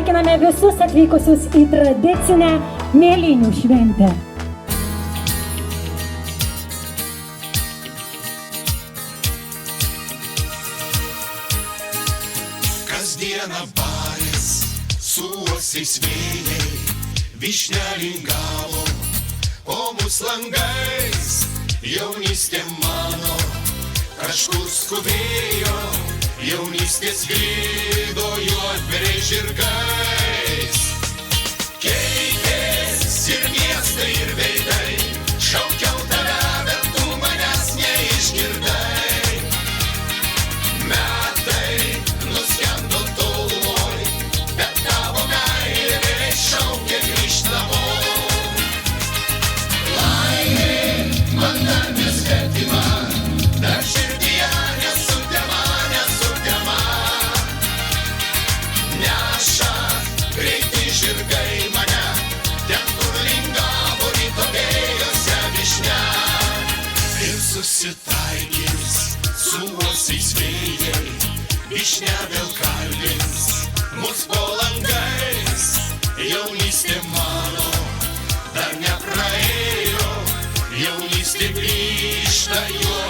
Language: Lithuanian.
Sveikiname visus atvykusius į tradicinę mėlynių šventę. Kasdieną baris, su uosiais vėjai, vyšnia lingavo, o mūsų langais jaunystė mano kažkur skubėjo, jaunystės grydo juodberiai žirgais. Keitės ir miestai ir veidai, šaukiau tave, bet tu manęs neišgirdai. Metai nuskendo tolumoj, bet tavo meilė šaukė grįžt namo. Laimė man dar nesvetima, dar širdyje nesutema. Neša greiti žirgai mane, ten kur lingavo ryto vėjose vyšnia. Ir susitaikys su uosiais vėjai, vyšnia vėl kalbins mus po langais. Jaunystė mano dar nepraėjo, jaunystė grįžta jo.